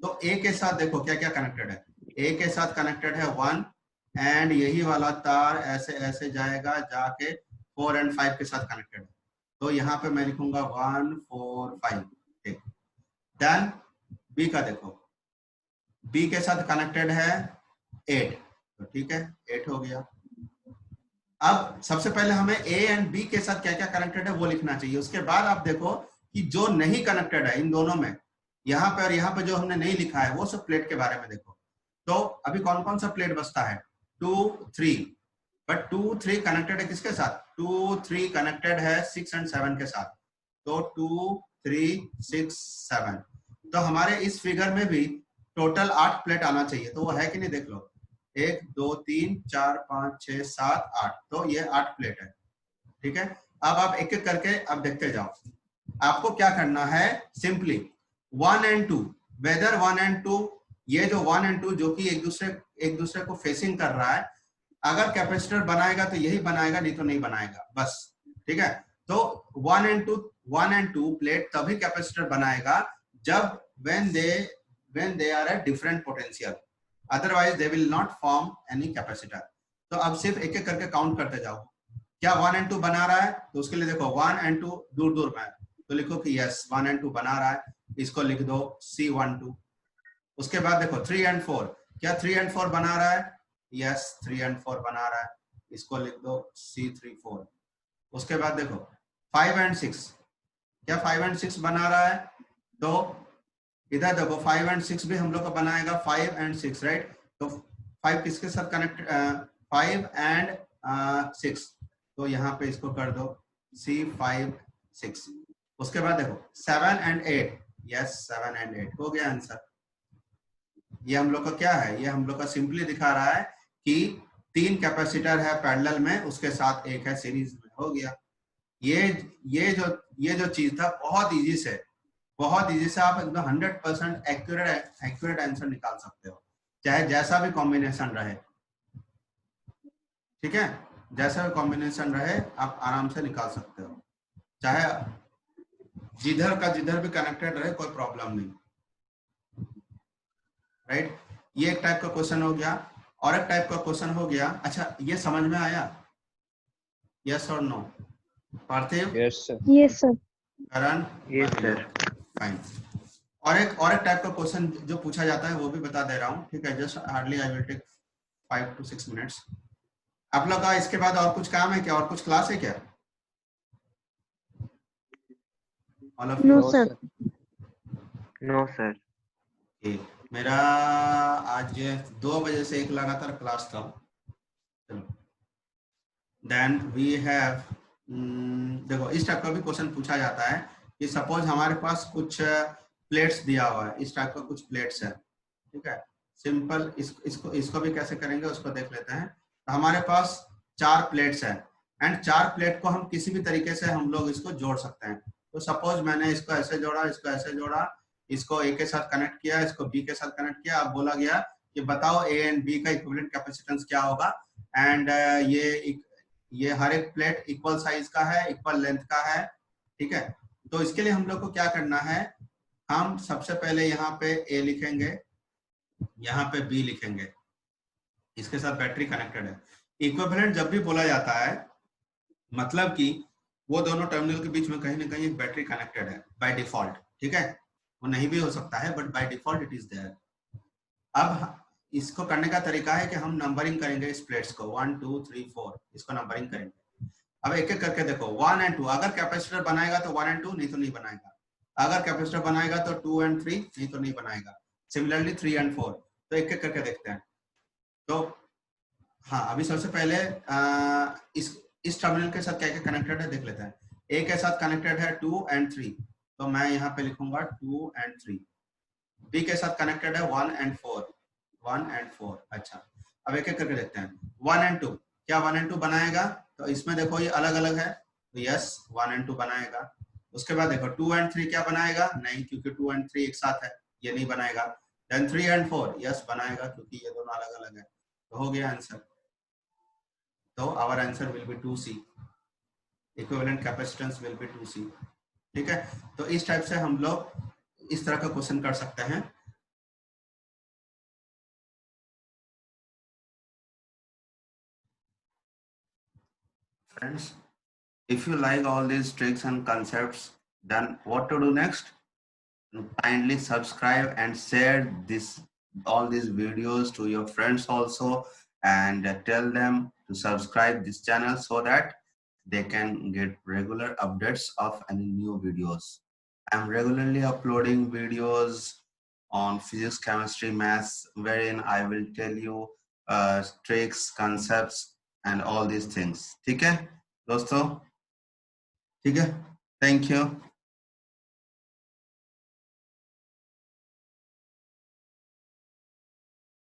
तो A के साथ देखो क्या क्या कनेक्टेड है। A के साथ कनेक्टेड है 1 एंड यही वाला तार ऐसे ऐसे जाएगा, जाके 4 and 5 के साथ कनेक्टेड है। तो यहाँ पे मैं लिखूंगा 1 4 5, ठीक। देन B का देखो, B के साथ कनेक्टेड है 8, तो ठीक है, 8 हो गया। अब सबसे पहले हमें ए एंड बी के साथ क्या क्या कनेक्टेड है वो लिखना चाहिए। उसके बाद आप देखो कि जो नहीं कनेक्टेड है इन दोनों में, यहाँ पे और यहाँ पे जो हमने नहीं लिखा है वो सब प्लेट के बारे में देखो। तो अभी कौन कौन सा प्लेट बचता है? 2, 3, बट 2, 3 कनेक्टेड है किसके साथ? 2, 3 कनेक्टेड है 6 एंड 7 के साथ। तो 2, 3, 6, 7। तो हमारे इस फिगर में भी टोटल 8 प्लेट आना चाहिए। तो वो है कि नहीं देख लो, 1, 2, 3, 4, 5, 6, 7, 8। तो ये 8 प्लेट है। ठीक है, अब आप एक एक करके अब देखते जाओ। आपको क्या करना है? सिंपली 1 एंड 2, वेदर 1 एंड 2, ये जो 1 एंड 2 जो कि एक दूसरे को फेसिंग कर रहा है, अगर कैपेसिटर बनाएगा तो यही बनाएगा, नहीं तो नहीं बनाएगा, बस। ठीक है, तो 1 एंड 2 प्लेट तभी कैपेसिटर बनाएगा जब when they are at different potential, otherwise they will not form any capacitor। तो अब सिर्फ एक एक करके काउंट करते जाओ। क्या 1 एंड 2 बना रहा है? तो उसके लिए देखो 1 एंड 2 दूर दूर में, तो लिखो कि यस 1 एंड 2 बना रहा है, इसको लिख दो C12। उसके बाद देखो 3 एंड 4, क्या 3 एंड 4 बना रहा है? यस 3 एंड 4 बना रहा है, इसको लिख दो C34। उसके बाद देखो 5 एंड 6, क्या 5 एंड 6 बना रहा है? तो इधर देखो 5 एंड 6 भी हम लोग का बनाएगा 5 एंड 6, राइट? तो 5 किसके साथ कनेक्ट? 5 एंड 6, तो यहाँ पे इसको कर दो C5 6। उसके बाद देखो 7 एंड 8, यस 7 एंड 8 हो गया आंसर। ये हम लोग का क्या है? ये हम लोग का सिंपली दिखा रहा है कि 3 कैपेसिटर है पैरेलल में, उसके साथ एक है सीरीज में, हो गया। ये जो चीज था बहुत इजी से आप एकदम 100% एक्यूरेट आंसर निकाल सकते हो, चाहे जैसा भी कॉम्बिनेशन रहे। ठीक है, जैसा भी कॉम्बिनेशन रहे आप आराम से निकाल सकते हो, चाहे जिधर भी कनेक्टेड रहे, कोई प्रॉब्लम नहीं, राइट? ये एक टाइप का क्वेश्चन हो गया। और एक टाइप का क्वेश्चन हो गया, अच्छा ये समझ में आया? यस और no? Parthiv? Yes sir. Yes, sir. Karan? Yes sir. Fine. और एक टाइप का क्वेश्चन जो पूछा जाता है वो भी बता दे रहा हूँ, ठीक है? Just hardly I will take 5 to 6 minutes. आप लोग का इसके बाद और कुछ काम है क्या? और कुछ क्लास है क्या? All of No, you? sir. No sir. मेरा आज 2 बजे से एक लगातार क्लास था। देन वी हैव, देखो इस टाइप का भी क्वेश्चन पूछा जाता है कि सपोज हमारे पास कुछ प्लेट्स दिया हुआ है, इस टाइप का कुछ प्लेट्स है, ठीक है? सिंपल इसको भी कैसे करेंगे उसको देख लेते हैं। तो हमारे पास 4 प्लेट्स है एंड 4 प्लेट को हम किसी भी तरीके से हम लोग इसको जोड़ सकते हैं। तो सपोज मैंने इसको ऐसे जोड़ा, इसको ऐसे जोड़ा, इसको ए के साथ कनेक्ट किया, इसको बी के साथ कनेक्ट किया। अब बोला गया कि बताओ ए एंड बी का इक्विवेलेंट कैपेसिटेंस क्या होगा। एंड ये हर एक प्लेट इक्वल साइज का है, इक्वल लेंथ का है, ठीक है? तो इसके लिए हम लोग को क्या करना है, हम सबसे पहले यहाँ पे ए लिखेंगे, यहाँ पे बी लिखेंगे, इसके साथ बैटरी कनेक्टेड है। इक्विवेलेंट जब भी बोला जाता है मतलब कि वो दोनों टर्मिनल के बीच में कहीं ना कहीं एक बैटरी कनेक्टेड है बाय डिफॉल्ट, ठीक है? वो नहीं भी हो सकता है but by default it is there. अब इसको करने का तरीका है कि हम नंबरिंग करेंगे इस प्लेट्स को 1 2 3 4, इसको नंबरिंग करेंगे। अब एक एक करके देखो 1 एंड 2, अगर कैपेसिटर बनाएगा तो 1 एंड 2, नहीं तो नहीं बनाएगा। अगर कैपेसिटर बनाएगा तो 2 एंड 3, नहीं तो नहीं बनाएगा। Similarly 3 and 4। तो एक एक करके देखते हैं। तो हाँ, अभी सबसे पहले इस टर्मिनल के साथ क्या क्या कनेक्टेड है देख लेते हैं। ए के साथ कनेक्टेड है 2 एंड 3, तो मैं यहाँ पे लिखूंगा 2 एंड 3। बी के साथ कनेक्टेड है 1 एंड 4, 1 एंड 4। अच्छा, अब एक एक करके देखते हैं। 1 एंड 2, क्या 1 एंड 2 बनाएगा? तो इसमें देखो ये अलग अलग है, तो यस 1 एंड 2 बनाएगा। उसके बाद देखो 2 एंड 3 क्या बनाएगा? नहीं, क्योंकि 2 एंड 3 एक साथ है, ये नहीं बनाएगा। देन 3 एंड 4 यस बनाएगा, क्योंकि ये दोनों अलग अलग है। तो हो गया आंसर। तो our answer will be 2C, equivalent capacitance will be 2C। ठीक है, तो इस टाइप से हम लोग इस तरह का क्वेश्चन कर सकते हैं। Friends, if you like all these tricks and concepts, then what to do next? Kindly subscribe and share all these videos to your friends also, and tell them to subscribe this channel so that they can get regular updates of any new videos. I'm regularly uploading videos on physics, chemistry, maths, wherein I will tell you tricks, concepts, and all these things. ठीक है दोस्तों? ठीक है? Thank you.